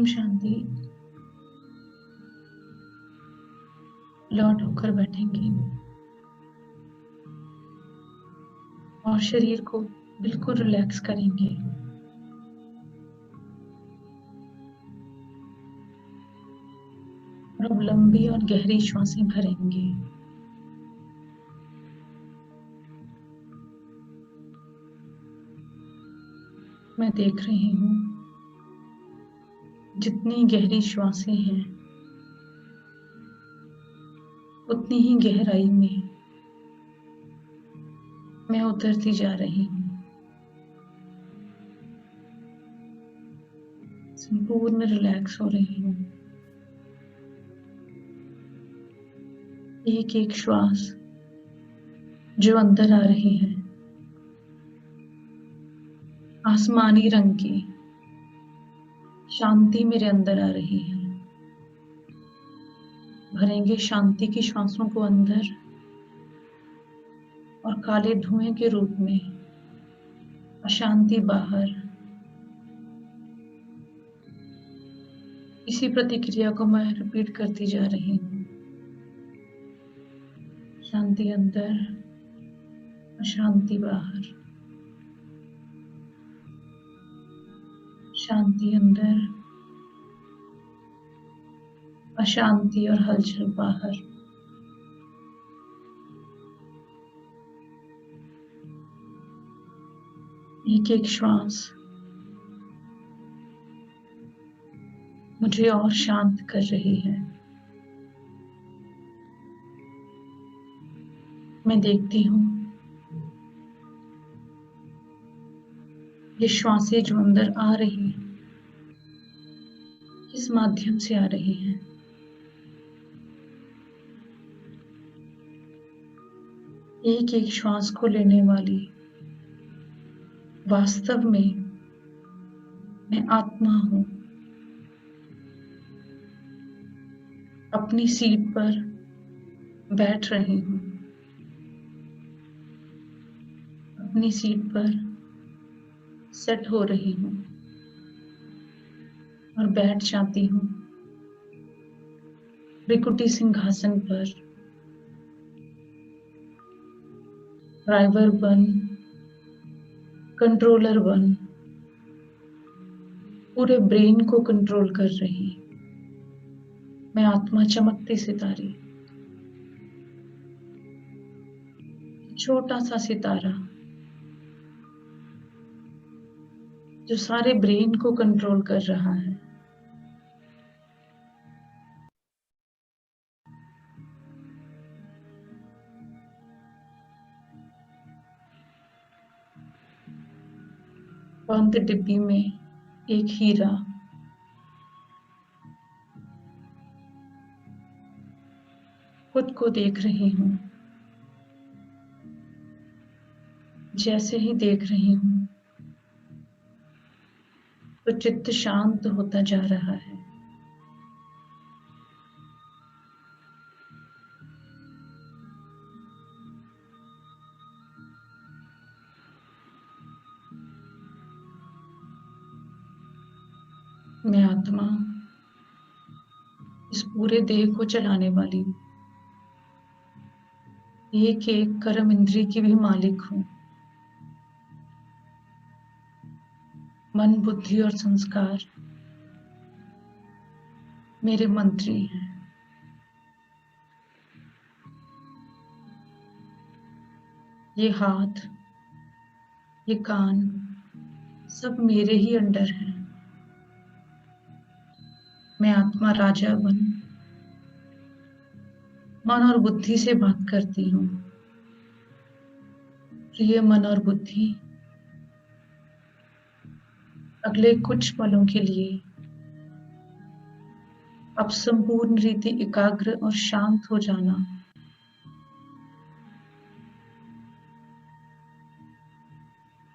ओम शांति। लौट होकर बैठेंगे और शरीर को बिल्कुल रिलैक्स करेंगे। और अब लंबी और गहरी श्वासें भरेंगे। मैं देख रही हूँ जितनी गहरी श्वासें हैं उतनी ही गहराई में मैं उतरती जा रही हूँ। संपूर्ण रिलैक्स हो रही हूँ। एक एक श्वास जो अंदर आ रही है आसमानी रंग की शांति मेरे अंदर आ रही है। भरेंगे शांति की श्वासों को अंदर और काले धुएं के रूप में अशांति बाहर। इसी प्रतिक्रिया को मैं रिपीट करती जा रही हूँ। शांति अंदर, अशांति बाहर। शांति अंदर, अशांति और हलचल बाहर। एक एक श्वास मुझे और शांत कर रही है। मैं देखती हूँ ये श्वासें जो अंदर आ रही हैं किस माध्यम से आ रही हैं। एक एक श्वास को लेने वाली वास्तव में मैं आत्मा हूँ। अपनी सीट पर बैठ रही हूँ। अपनी सीट पर सेट हो रही हूँ और बैठ जाती हूँ त्रिकुटी सिंहासन पर। ड्राइवर बन, कंट्रोलर बन, पूरे ब्रेन को कंट्रोल कर रही मैं आत्मा, चमकती सितारे। छोटा सा सितारा जो सारे ब्रेन को कंट्रोल कर रहा है। बंद डिब्बी में एक हीरा। खुद को देख रही हूँ। जैसे ही देख रही हूँ तो चित्त शांत होता जा रहा है। मैं आत्मा इस पूरे देह को चलाने वाली हूँ। एक एक कर्म इंद्रिय की भी मालिक हूँ। मन, बुद्धि और संस्कार मेरे मंत्री हैं। ये हाथ, ये कान सब मेरे ही अंडर हैं। मैं आत्मा राजा बन मन और बुद्धि से बात करती हूँ। प्रिय मन और बुद्धि, अगले कुछ पलों के लिए अब संपूर्ण रीति एकाग्र और शांत हो जाना।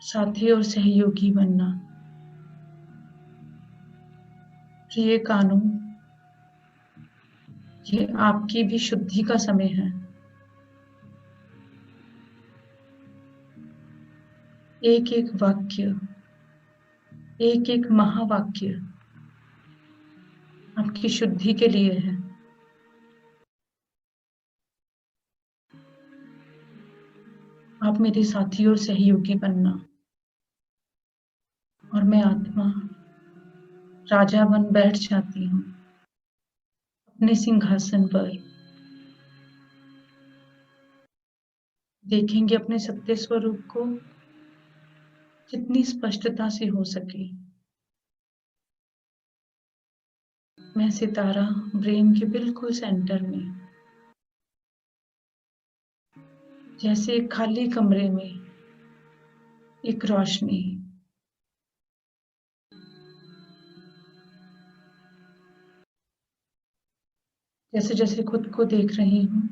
साथी और सहयोगी बनना। प्रिय कानों, ये आपकी भी शुद्धि का समय है। एक एक वाक्य, एक एक महावाक्य आपकी शुद्धि के लिए है। आप मेरे साथी और सहयोगी बनना, और मैं आत्मा राजा बन बैठ जाती हूँ अपने सिंहासन पर। देखेंगे अपने सत्य स्वरूप को जितनी स्पष्टता से हो सके। मैं सितारा ब्रेन के बिल्कुल सेंटर में, जैसे एक खाली कमरे में एक रोशनी। जैसे जैसे खुद को देख रही हूँ,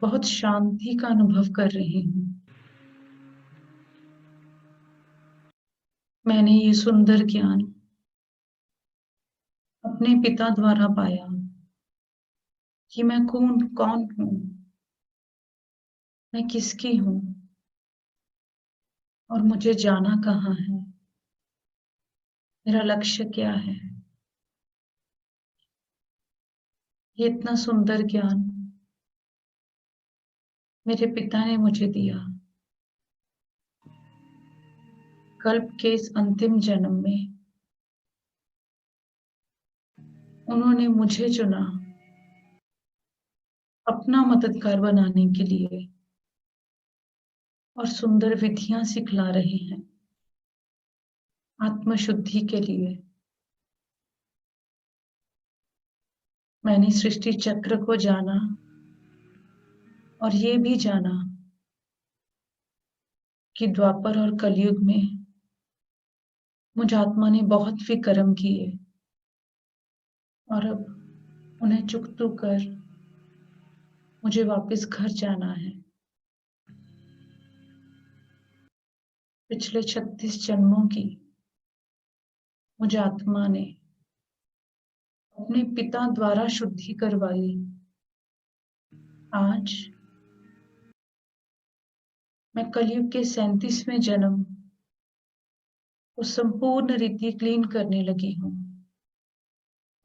बहुत शांति का अनुभव कर रही हूँ। मैंने ये सुंदर ज्ञान अपने पिता द्वारा पाया कि मैं कौन कौन हूँ, मैं किसकी हूँ, और मुझे जाना कहाँ है, मेरा लक्ष्य क्या है। ये इतना सुंदर ज्ञान मेरे पिता ने मुझे दिया। कल्प के इस अंतिम जन्म में उन्होंने मुझे चुना अपना मददगार बनाने के लिए, और सुंदर विधियां सिखला रहे हैं आत्मशुद्धि के लिए। मैंने सृष्टि चक्र को जाना, और ये भी जाना कि द्वापर और कलयुग में मुझ आत्मा ने बहुत विकर्म किए, और अब उन्हें चुकतू कर मुझे वापस घर जाना है। पिछले 36 जन्मों की मुझ आत्मा ने अपने पिता द्वारा शुद्धि करवाई। आज मैं कलयुग के 37वें जन्म को संपूर्ण रीति क्लीन करने लगी हूँ,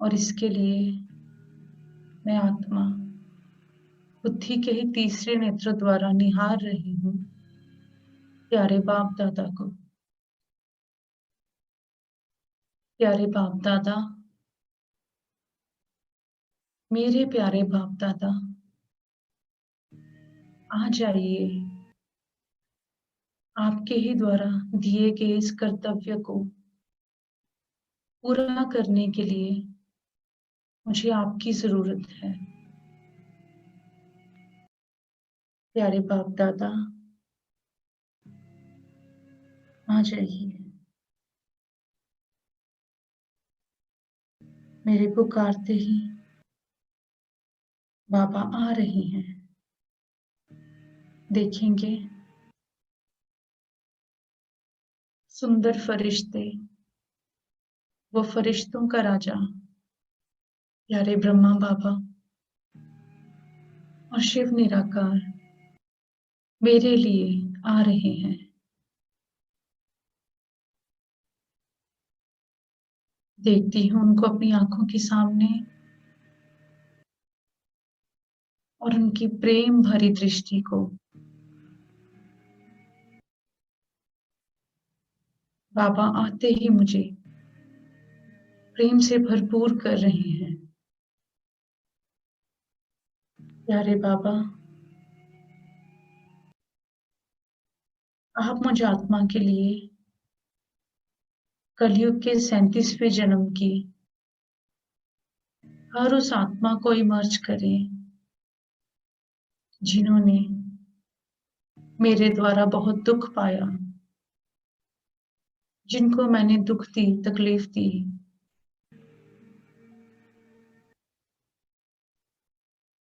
और इसके लिए मैं आत्मा बुद्धि के ही तीसरे नेत्र द्वारा निहार रही हूँ प्यारे बाप दादा को। प्यारे बाप दादा, मेरे प्यारे बाप दादा, आ जाइए। आपके ही द्वारा दिए गए इस कर्तव्य को पूरा करने के लिए मुझे आपकी जरूरत है। प्यारे बाप दादा, आ जाइए। मेरे पुकारते ही बाबा आ रही हैं। देखेंगे सुंदर फरिश्ते, वो फरिश्तों का राजा प्यारे ब्रह्मा बाबा और शिव निराकार मेरे लिए आ रहे हैं। देखती हूँ उनको अपनी आंखों के सामने, और उनकी प्रेम भरी दृष्टि को बाबा आते ही मुझे प्रेम से भरपूर कर रहे हैं। प्यारे बाबा, आप मुझे आत्मा के लिए कलयुग के 37वें जन्म की हर उस आत्मा को इमर्ज करें जिन्होंने मेरे द्वारा बहुत दुख पाया, जिनको मैंने दुख दी, तकलीफ दी।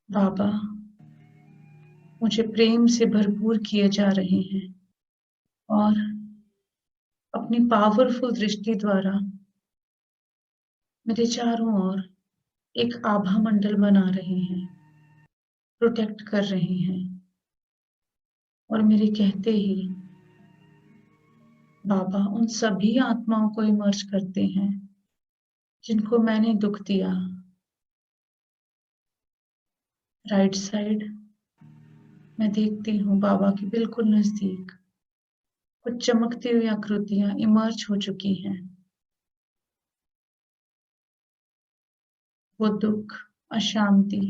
बाबा मुझे प्रेम से भरपूर किए जा रहे हैं, और अपनी पावरफुल दृष्टि द्वारा मेरे चारों ओर एक आभा मंडल बना रहे हैं, प्रोटेक्ट कर रहे हैं। और मेरे कहते ही बाबा उन सभी आत्माओं को इमर्ज करते हैं जिनको मैंने दुख दिया। राइट साइड मैं देखती हूँ बाबा के बिल्कुल नजदीक कुछ चमकती हुई आकृतियां इमर्ज हो चुकी हैं। वो दुख, अशांति,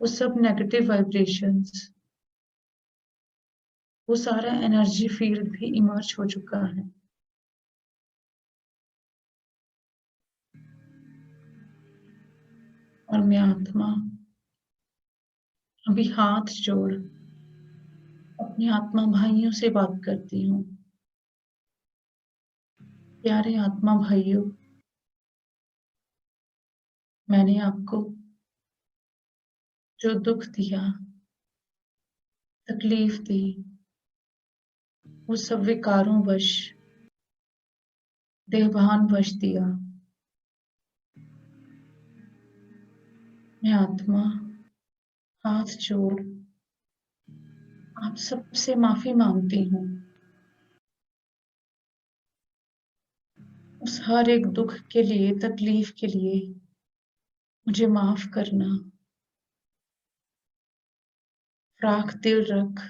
वो सब नेगेटिव वाइब्रेशंस, वो सारा एनर्जी फील्ड भी इमर्ज हो चुका है। और मैं आत्मा अभी हाथ जोड़ अपने आत्मा भाइयों से बात करती हूँ। प्यारे आत्मा भाइयों, मैंने आपको जो दुख दिया, तकलीफ दी, वो सब विकारों वश, देहभान वश दिया। मैं आत्मा हाथ जोड़ आप सबसे माफी मांगती हूँ। उस हर एक दुख के लिए, तकलीफ के लिए मुझे माफ करना। राख दिल रख,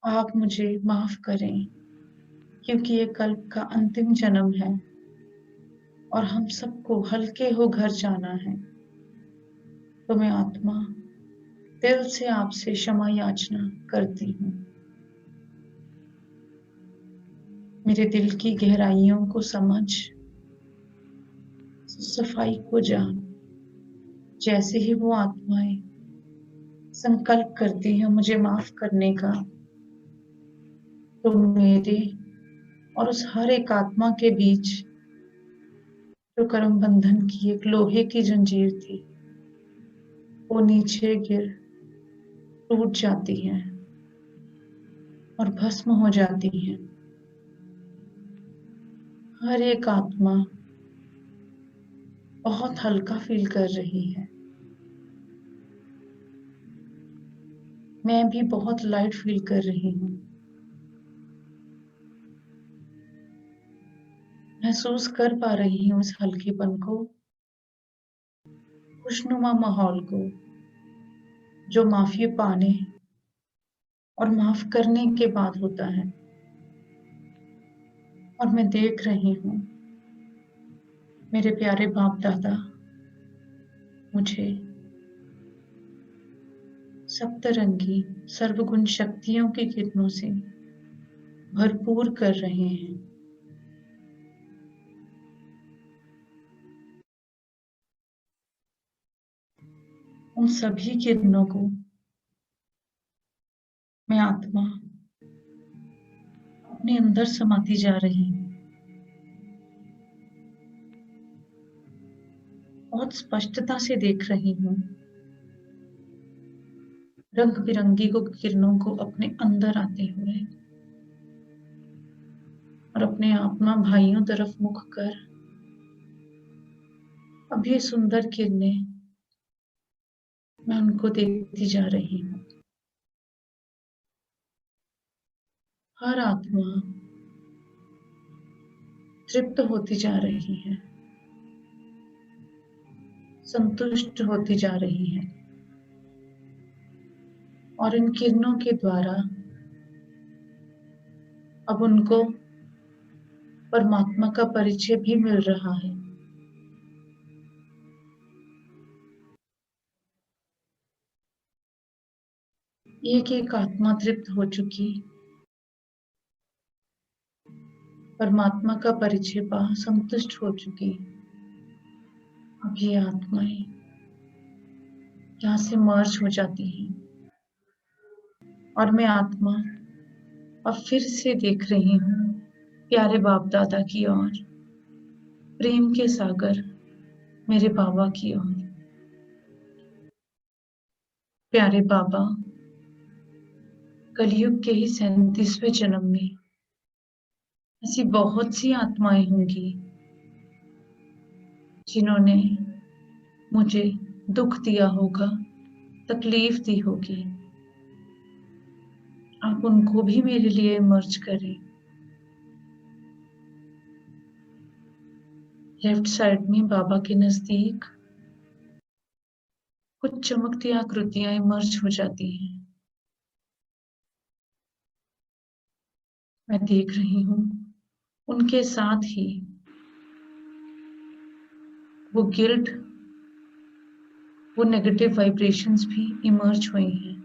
आप मुझे माफ करें, क्योंकि ये कल्प का अंतिम जन्म है और हम सबको हल्के हो घर जाना है। तो मैं आत्मा दिल से आपसे क्षमा याचना करती हूँ। मेरे दिल की गहराइयों को समझ, सफाई को जान। जैसे ही वो आत्माएं संकल्प करती हैं मुझे माफ करने का, तो मेरे और उस हर एक आत्मा के बीच जो कर्म बंधन की एक लोहे की जंजीर थी, वो नीचे गिर टूट जाती है और भस्म हो जाती है। हर एक आत्मा बहुत हल्का फील कर रही है। मैं भी बहुत लाइट फील कर रही हूँ। महसूस कर पा रही हूँ इस हल्केपन को, खुशनुमा माहौल को, जो माफी पाने और माफ करने के बाद होता है। और मैं देख रही हूँ मेरे प्यारे बाप दादा मुझे सप्तरंगी सर्वगुण शक्तियों की किरणों से भरपूर कर रहे हैं। उन सभी किरणों को मैं आत्मा अपने अंदर समाती जा रही हूँ। बहुत स्पष्टता से देख रही हूँ रंग बिरंगी को किरणों को अपने अंदर आते हुए और अपने आत्मा भाइयों तरफ मुख कर अब ये सुंदर किरणें मैं उनको देखती जा रही हूँ। हर आत्मा तृप्त होती जा रही है, संतुष्ट होती जा रही है और इन किरणों के द्वारा अब उनको परमात्मा का परिचय भी मिल रहा है। एक एक आत्मा तृप्त हो चुकी, परमात्मा का परिचय पा संतुष्ट हो चुकी। अब ये आत्माएं यहाँ से मर्ज हो जाती हैं और मैं आत्मा अब फिर से देख रही हूँ प्यारे बाप दादा की ओर, प्रेम के सागर मेरे बाबा की ओर। प्यारे बाबा, कलयुग के ही 37वें जन्म में ऐसी बहुत सी आत्माएं होंगी जिन्होंने मुझे दुख दिया होगा, तकलीफ दी होगी। आप उनको भी मेरे लिए मर्ज करें। लेफ्ट साइड में बाबा के नजदीक कुछ चमकती आकृतियां इमर्ज हो जाती हैं। मैं देख रही हूँ उनके साथ ही वो गिल्ट, वो नेगेटिव वाइब्रेशंस भी इमर्ज हुई हैं,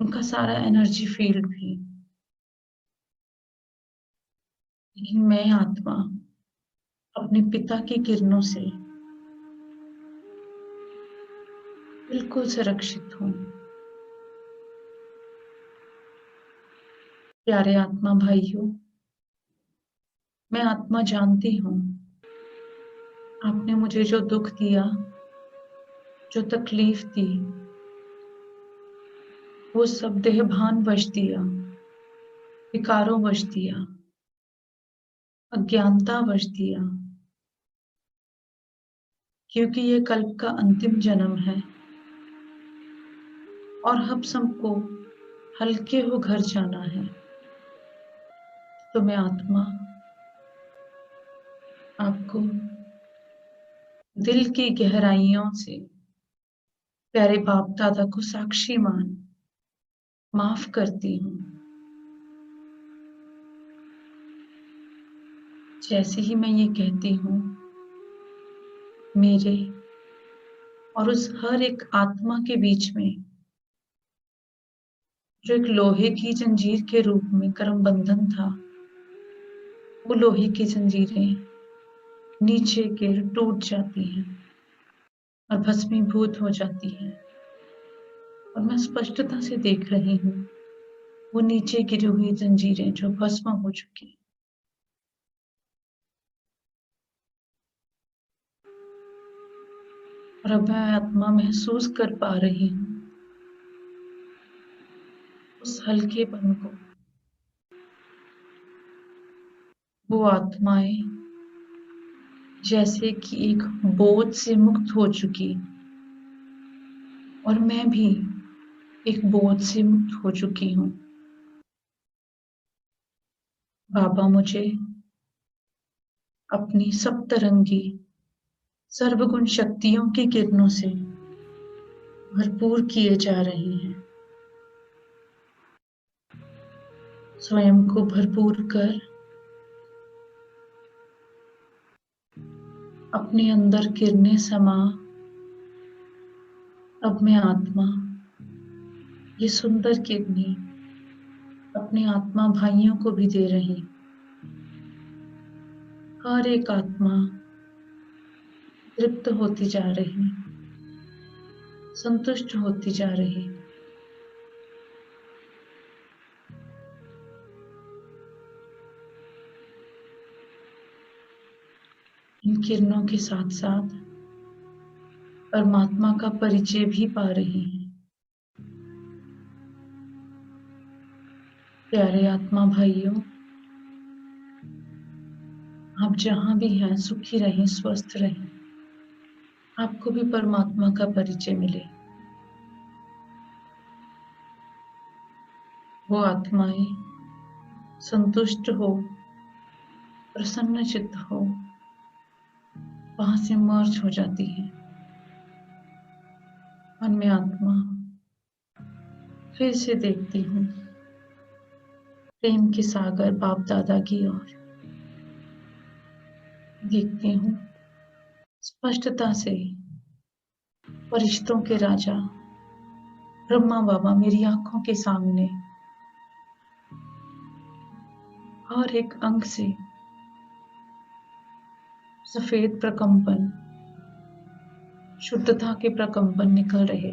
उनका सारा एनर्जी फील्ड भी। लेकिन मैं आत्मा अपने पिता की किरणों से बिल्कुल सुरक्षित हूँ। प्यारे आत्मा भाइयों, मैं आत्मा जानती हूँ आपने मुझे जो दुख दिया, जो तकलीफ दी, वो सब देहभान वश दिया, विकारों वश दिया, अज्ञानता वश दिया, क्योंकि ये कल्प का अंतिम जन्म है और हम सबको हल्के हो घर जाना है। तो मैं आत्मा आपको दिल की गहराइयों से प्यारे बाप दादा को साक्षी मान माफ करती हूँ। जैसे ही मैं ये कहती हूँ, मेरे और उस हर एक आत्मा के बीच में जो एक लोहे की जंजीर के रूप में कर्म बंधन था, वो लोहे की जंजीरें नीचे गिर टूट जाती हैं और भस्मीभूत हो जाती हैं। और मैं स्पष्टता से देख रही हूँ वो नीचे गिरी हुई जंजीरें जो भस्म हो चुकी। और अब मैं आत्मा महसूस कर पा रही हूँ उस हल्केपन को। वो आत्माएं जैसे कि एक बोझ से मुक्त हो चुकी, और मैं भी एक बोझ से मुक्त हो चुकी हूँ। बाबा मुझे अपनी सप्तरंगी सर्वगुण शक्तियों की किरणों से भरपूर किए जा रहे हैं। स्वयं को भरपूर कर अपने अंदर किरणें समा अब मैं आत्मा ये सुंदर किरणें अपने आत्मा भाइयों को भी दे रही। हर एक आत्मा तृप्त होती जा रही, संतुष्ट होती जा रही। इन किरणों के साथ साथ परमात्मा का परिचय भी पा रही हैं। प्यारे आत्मा भाइयों, आप जहां भी हैं सुखी रहें, स्वस्थ रहें। आपको भी परमात्मा का परिचय मिले। वो आत्माएं संतुष्ट हो, प्रसन्न चित्त हो, वहां से मर्ज हो जाती है। और मैं आत्मा फिर से देखती हूँ प्रेम के सागर बाप दादा की ओर। देखती हूँ स्पष्टता से फरिश्तों के राजा ब्रह्मा बाबा मेरी आंखों के सामने हर एक अंग से सफेद प्रकंपन, शुद्धता के प्रकंपन निकल रहे।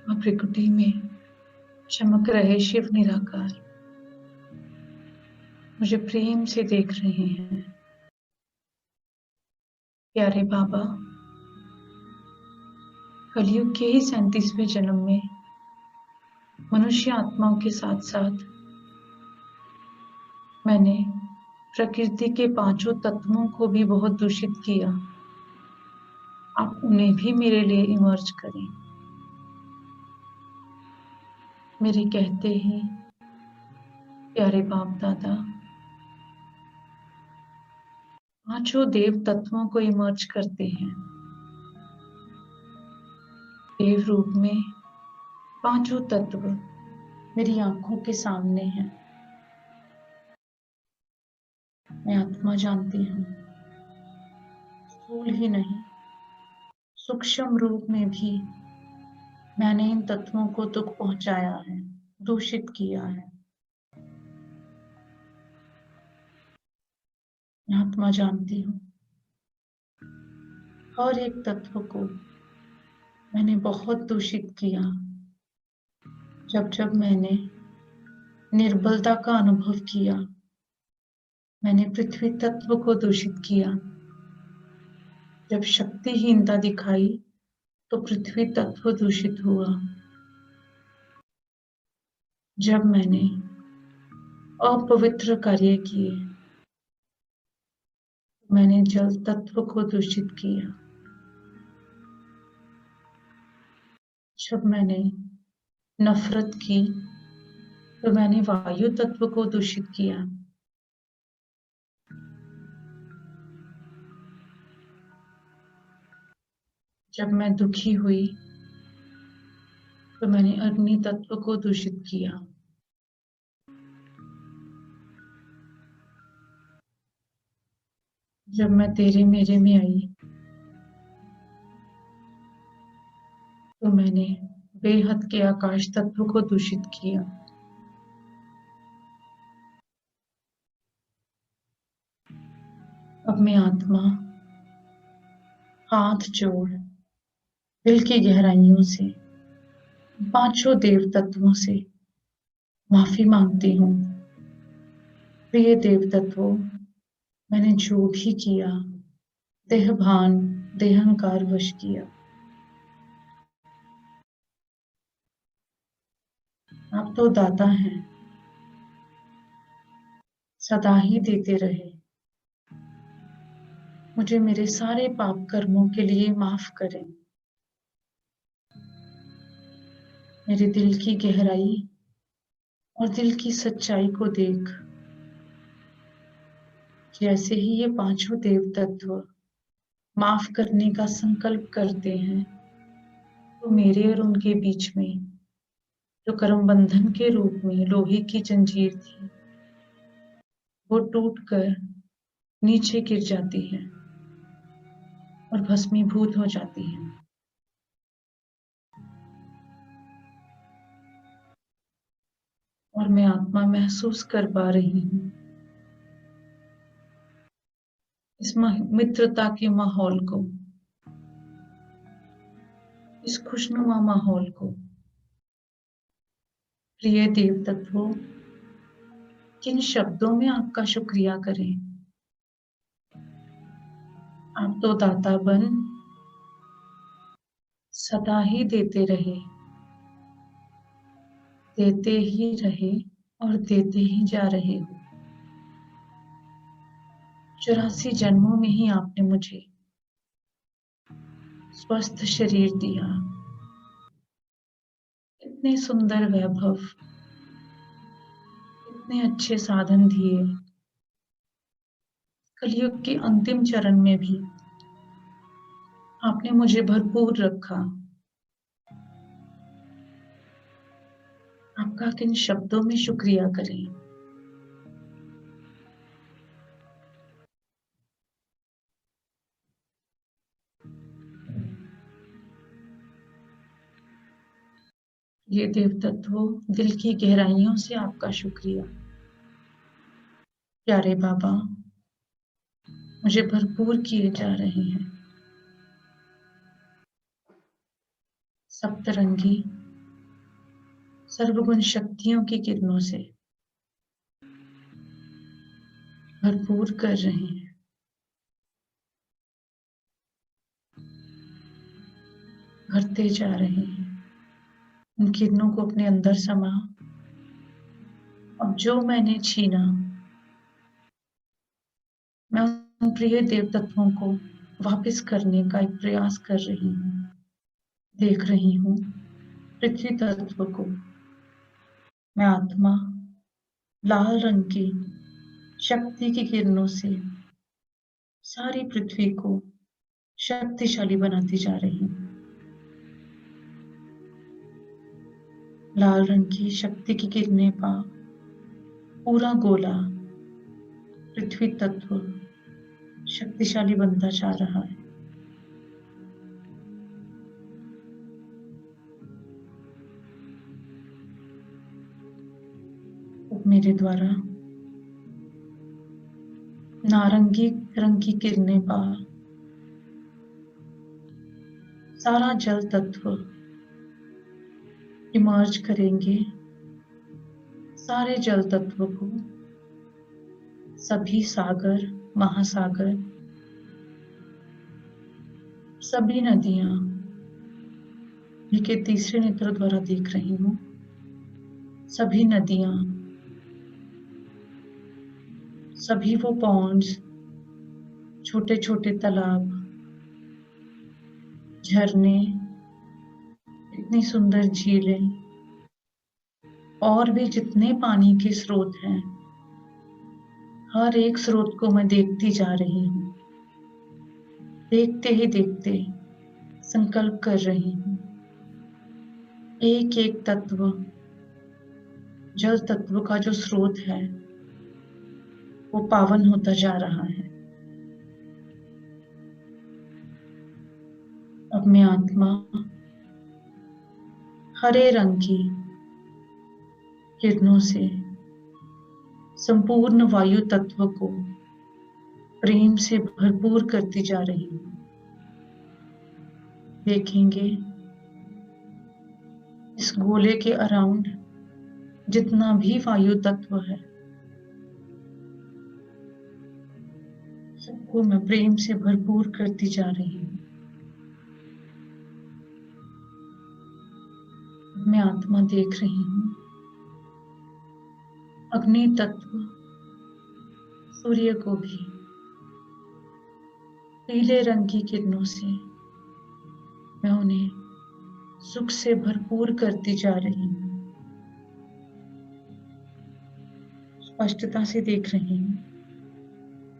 और प्रकृति में चमक रहे शिव निराकार मुझे प्रेम से देख रहे हैं। प्यारे बाबा, कलयुग के ही 37वें जन्म में मनुष्य आत्माओं के साथ साथ मैंने प्रकृति के पांचों तत्वों को भी बहुत दूषित किया। आप उन्हें भी मेरे लिए इमर्ज करें। मेरे कहते ही प्यारे बाप दादा पांचों देव तत्वों को इमर्ज करते हैं। देव रूप में पांचों तत्व मेरी आंखों के सामने हैं। मैं आत्मा जानती हूँ, स्थूल ही नहीं, सूक्ष्म रूप में भी मैंने इन तत्वों को दुख पहुंचाया है, दूषित किया है। मैं आत्मा जानती हूँ, हर एक तत्व को मैंने बहुत दूषित किया। जब जब मैंने निर्बलता का अनुभव किया, मैंने पृथ्वी तत्व को दूषित किया। जब शक्तिहीनता दिखाई तो पृथ्वी तत्व दूषित हुआ। जब मैंने अपवित्र कार्य किए, मैंने जल तत्व को दूषित किया। जब मैंने नफरत की तो मैंने वायु तत्व को दूषित किया। जब मैं दुखी हुई तो मैंने अग्नि तत्व को दूषित किया। जब मैं तेरे मेरे में आई तो मैंने बेहद के आकाश तत्व को दूषित किया। अब मैं आत्मा हाथ जोड़ दिल की गहराइयों से पांचों देव तत्वों से माफी मांगती हूँ। प्रिय देव तत्वों, मैंने जो भी किया देहभान देहंकार वश किया। आप तो दाता हैं, सदा ही देते रहे। मुझे मेरे सारे पाप कर्मों के लिए माफ करें। मेरे दिल की गहराई और दिल की सच्चाई को देख, जैसे ही ये पांचों देव तत्व माफ करने का संकल्प करते हैं, तो मेरे और उनके बीच में जो कर्म बंधन के रूप में लोहे की जंजीर थी, वो टूटकर नीचे गिर जाती है और भस्मीभूत हो जाती है। और मैं आत्मा महसूस कर पा रही हूँ इस मित्रता के माहौल को, इस खुशनुमा माहौल को। प्रिय देव तत्वों, किन शब्दों में आपका शुक्रिया करें? आप तो दाता बन सदा ही देते रहे, देते ही रहे और देते ही जा रहे हो। 84 जन्मों में ही आपने मुझे स्वस्थ शरीर दिया, इतने सुंदर वैभव, इतने अच्छे साधन दिए। कलयुग के अंतिम चरण में भी आपने मुझे भरपूर रखा। आपका किन शब्दों में शुक्रिया करें? ये देव तत्वों, दिल की गहराइयों से आपका शुक्रिया। प्यारे बाबा, मुझे भरपूर किए जा रहे हैं। सप्तरंगी सर्वगुण शक्तियों की किरणों से भरपूर कर रहे हैं। भरते जा रहे हैं। उन किरणों को अपने अंदर समा। अब जो मैंने छीना, मैं उन प्रिय देव तत्वों को वापस करने का एक प्रयास कर रही हूँ। देख रही हूँ पृथ्वी तत्व को। मैं आत्मा लाल रंग की शक्ति की किरणों से सारी पृथ्वी को शक्तिशाली बनाती जा रही हूँ। लाल रंग की शक्ति की किरणें पा पूरा गोला पृथ्वी तत्व शक्तिशाली बनता जा रहा है। अब मेरे द्वारा नारंगी रंग की किरणें पा सारा जल तत्व इमर्ज करेंगे। सारे जल तत्व को, सभी सागर, महासागर, सभी नदियां के तीसरे नेत्र द्वारा देख रही हूँ। सभी नदियां, सभी वो पॉन्ड्स, छोटे छोटे तालाब, झरने, इतनी सुंदर झीलें और भी जितने पानी के स्रोत हैं, हर एक स्रोत को मैं देखती जा रही हूँ। देखते ही देखते संकल्प कर रही हूँ, एक एक तत्व, जल तत्व का जो स्रोत है वो पावन होता जा रहा है। अब मैं आत्मा हरे रंग की किरणों से संपूर्ण वायु तत्व को प्रेम से भरपूर करती जा रही हूँ। देखेंगे इस गोले के अराउंड जितना भी वायु तत्व है, सबको मैं प्रेम से भरपूर करती जा रही हूँ। मैं आत्मा देख रही हूँ अग्नि तत्व सूर्य को भी पीले रंग की किरणों से मैं उन्हें सुख से भरपूर करती जा रही हूँ। स्पष्टता से देख रही हूँ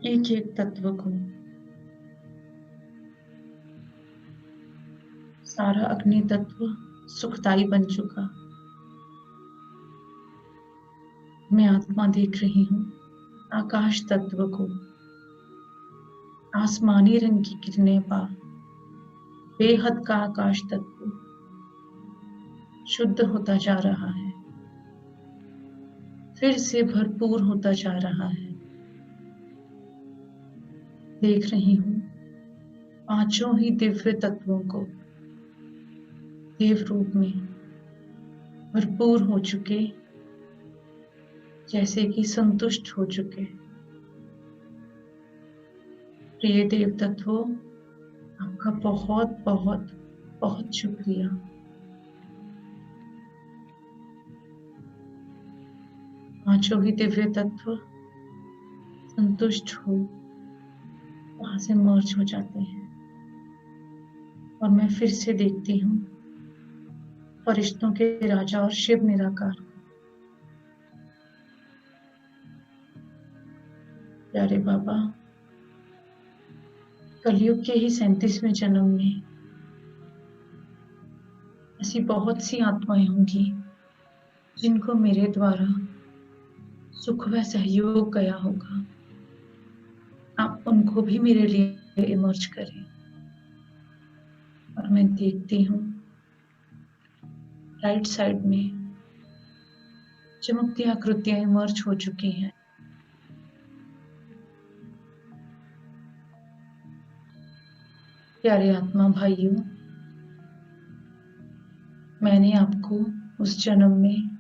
एक एक तत्व को। सारा अग्नि तत्व सुखदायी बन चुका। मैं आत्मा देख रही हूँ आकाश तत्व को। आसमानी रंग की किरणें पा बेहद का आकाश तत्व शुद्ध होता जा रहा है, फिर से भरपूर होता जा रहा है। देख रही हूँ पांचों ही दिव्य तत्वों को देव रूप में भरपूर हो चुके, जैसे कि संतुष्ट हो चुके। प्रिय देव तत्वों, आपका बहुत बहुत बहुत शुक्रिया। पांचों ही दिव्य तत्व संतुष्ट हो वहां से मर्ज हो जाते हैं और मैं फिर से देखती हूँ फरिश्तों के राजा और शिव निराकार। प्यारे बाबा, कलयुग के ही 37वें जन्म में ऐसी बहुत सी आत्माएं होंगी जिनको मेरे द्वारा सुख व सहयोग गया होगा। आप उनको भी मेरे लिए इमर्ज करें। और मैं देखती हूँ राइट साइड में चमकती आकृतियां इमर्ज हो चुकी हैं। प्यारे आत्मा भाइयों, मैंने आपको उस जन्म में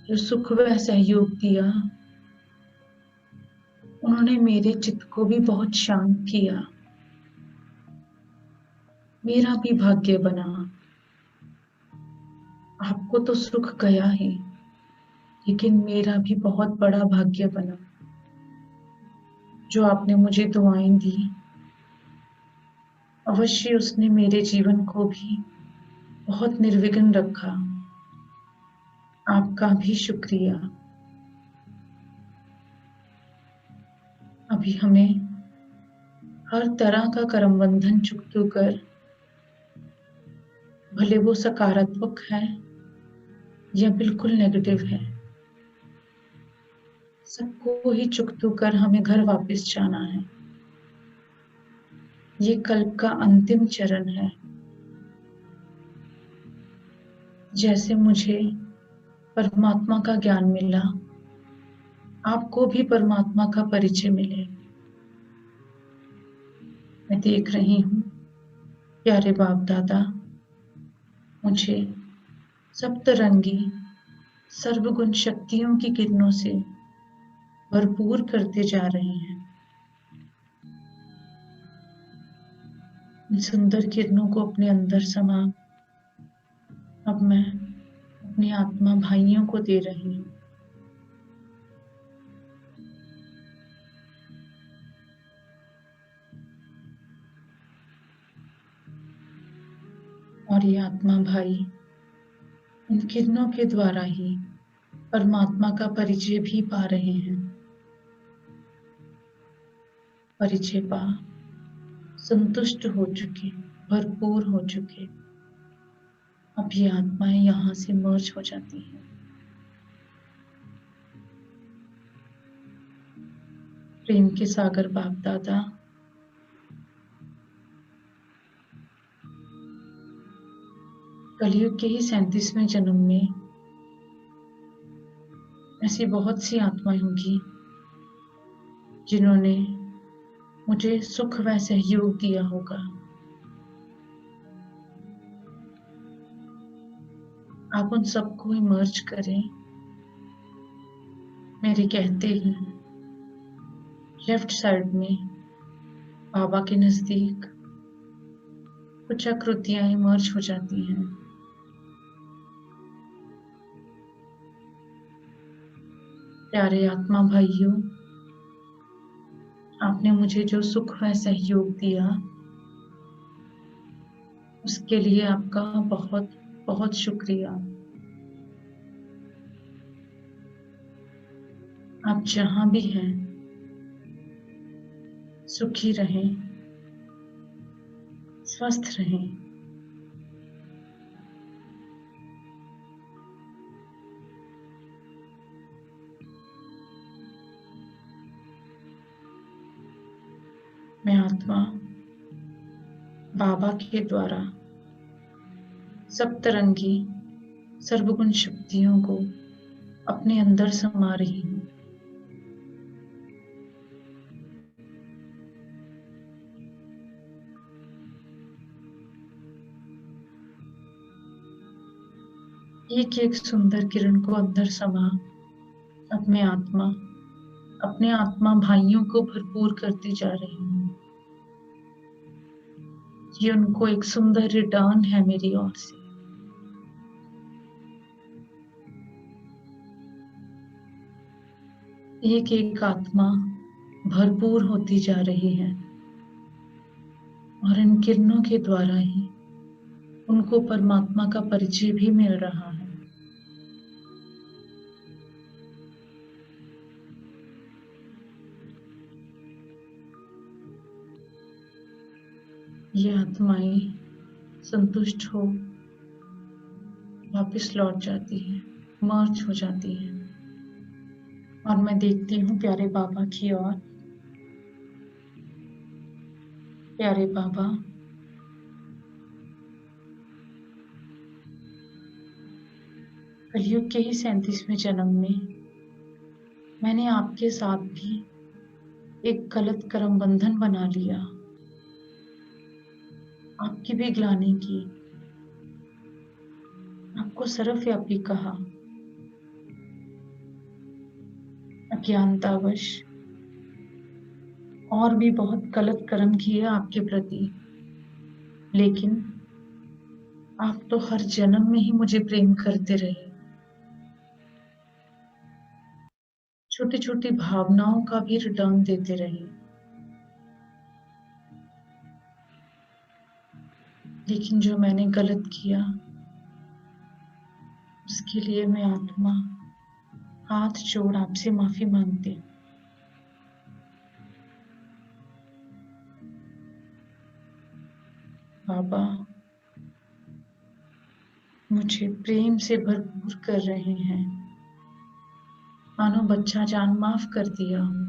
जो सुख व सहयोग दिया, उन्होंने मेरे चित्त को भी बहुत शांत किया। मेरा भी भाग्य बना। आपको तो सुख गया ही, लेकिन मेरा भी बहुत बड़ा भाग्य बना। जो आपने मुझे दुआएं दी, अवश्य उसने मेरे जीवन को भी बहुत निर्विघ्न रखा। आपका भी शुक्रिया। अभी हमें हर तरह का कर्म बंधन चुकतू कर, भले वो सकारात्मक है या बिल्कुल नेगेटिव है, सबको ही चुकतू कर हमें घर वापस जाना है। ये कल्प का अंतिम चरण है। जैसे मुझे परमात्मा का ज्ञान मिला, आपको भी परमात्मा का परिचय मिले। मैं देख रही हूँ प्यारे बाप दादा मुझे सप्तरंगी सर्वगुण शक्तियों की किरणों से भरपूर करते जा रहे हैं। इन सुंदर किरणों को अपने अंदर समा अब मैं अपनी आत्मा भाइयों को दे रही हूँ। और ये आत्मा भाई इन किरणों के द्वारा ही परमात्मा का परिचय भी पा रहे हैं। परिचय पा संतुष्ट हो चुके, भरपूर हो चुके। अब ये आत्माएं यहां से मर्ज हो जाती हैं। प्रेम के सागर बाप दादा कलयुग के ही 37वें जन्म में ऐसी बहुत सी आत्माएं होंगी जिन्होंने मुझे सुख व सहयोग दिया होगा। आप उन सबको इमर्ज करें। मेरे कहते ही लेफ्ट साइड में बाबा के नजदीक कुछ आकृतियां इमर्ज हो जाती हैं। प्यारे आत्मा भाइयों, आपने मुझे जो सुख व सहयोग दिया उसके लिए आपका बहुत बहुत शुक्रिया। आप जहां भी हैं सुखी रहें, स्वस्थ रहें। मैं आत्मा बाबा के द्वारा सप्तरंगी सर्वगुण शक्तियों को अपने अंदर समा रही हूँ। एक एक सुंदर किरण को अंदर समा अब मैं आत्मा अपने आत्मा भाइयों को भरपूर करती जा रही हूँ। ये उनको एक सुंदर रिटर्न है मेरी ओर से। एक एक आत्मा भरपूर होती जा रही है और इन किरणों के द्वारा ही उनको परमात्मा का परिचय भी मिल रहा है। ये आत्माएं संतुष्ट हो वापस लौट जाती है, मर्ज हो जाती है। और मैं देखती हूँ प्यारे बाबा की ओर। प्यारे बाबा, कलयुग के ही 37वें जन्म में मैंने आपके साथ भी एक गलत कर्म बंधन बना लिया, आपकी भी ग्लानि की, आपको सर्वव्यापी कहा, अज्ञानतावश और भी बहुत गलत कर्म किए आपके प्रति। लेकिन आप तो हर जन्म में ही मुझे प्रेम करते रहे, छोटी छोटी भावनाओं का भी रिटर्न देते रहे। लेकिन जो मैंने गलत किया उसके लिए मैं आत्मा हाथ जोड़ आपसे माफी मांगती हूँ। बाबा मुझे प्रेम से भरपूर कर रहे हैं, मानो बच्चा जान माफ कर दिया हो।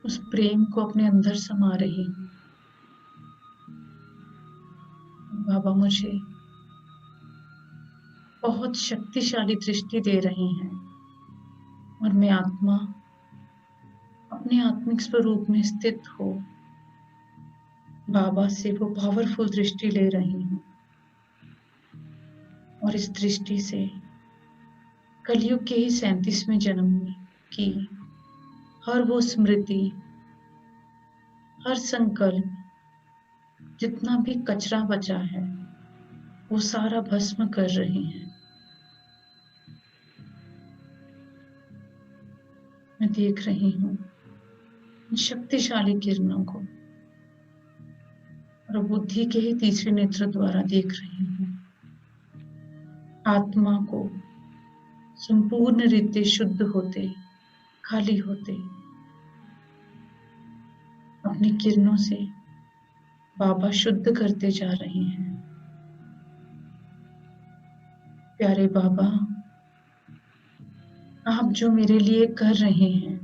उस प्रेम को अपने अंदर समा रही हूँ। बाबा मुझे बहुत शक्तिशाली दृष्टि दे रहे हैं और मैं आत्मा अपने आत्मिक स्वरूप में स्थित हो बाबा से वो पावरफुल दृष्टि ले रही हूँ और इस दृष्टि से कलयुग के ही 37वें जन्म की हर वो स्मृति, हर संकल्प, जितना भी कचरा बचा है वो सारा भस्म कर रही हैं। मैं देख रही हूँ इन शक्तिशाली किरणों को और बुद्धि के ही तीसरे नेत्र द्वारा देख रही हूँ आत्मा को संपूर्ण रीति शुद्ध होते, खाली होते, अपनी किरणों से बाबा शुद्ध करते जा रहे हैं। प्यारे बाबा, आप जो मेरे लिए कर रहे हैं,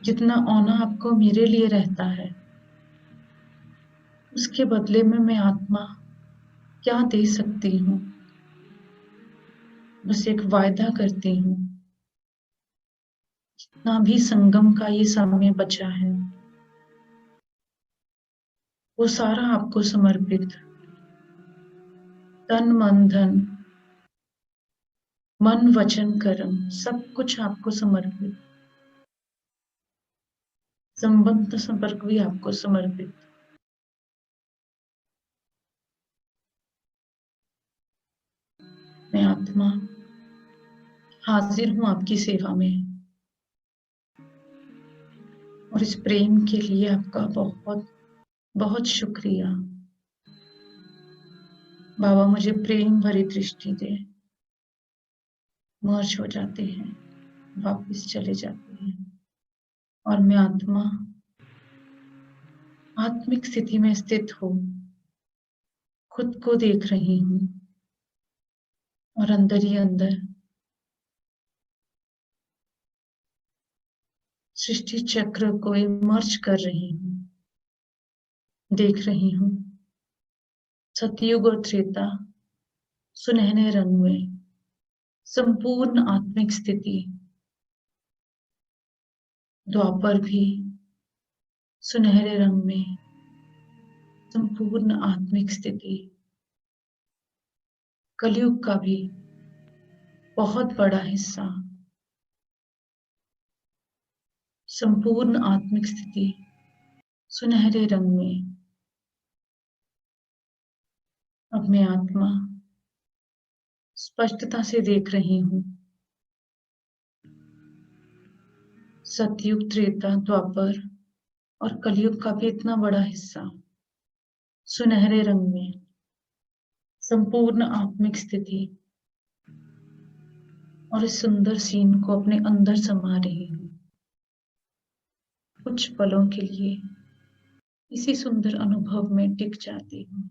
जितना औना आपको मेरे लिए रहता है, उसके बदले में मैं आत्मा क्या दे सकती हूँ? बस एक वायदा करती हूँ, जितना भी संगम का ये समय बचा है, वो सारा आपको समर्पित, तन मन धन, मन वचन कर्म, सब कुछ आपको समर्पित, संबंध संपर्क भी आपको समर्पित। मैं आत्मा हाजिर हूं आपकी सेवा में और इस प्रेम के लिए आपका बहुत बहुत शुक्रिया। बाबा मुझे प्रेम भरी दृष्टि दे। मर्ज हो जाते हैं, वापस चले जाते हैं और मैं आत्मा आत्मिक स्थिति में स्थित हो खुद को देख रही हूँ और अंदर ही अंदर सृष्टि चक्र को इमर्ज कर रही हूँ। देख रही हूँ सतयुग और त्रेता सुनहरे रंग में संपूर्ण आत्मिक स्थिति, द्वापर भी सुनहरे रंग में संपूर्ण आत्मिक स्थिति, कलयुग का भी बहुत बड़ा हिस्सा संपूर्ण आत्मिक स्थिति सुनहरे रंग में। अब मैं आत्मा स्पष्टता से देख रही हूँ सतयुग, त्रेता, द्वापर और कलयुग का भी इतना बड़ा हिस्सा सुनहरे रंग में संपूर्ण आत्मिक स्थिति और इस सुंदर सीन को अपने अंदर समा रही हूँ। कुछ पलों के लिए इसी सुंदर अनुभव में टिक जाती हूँ।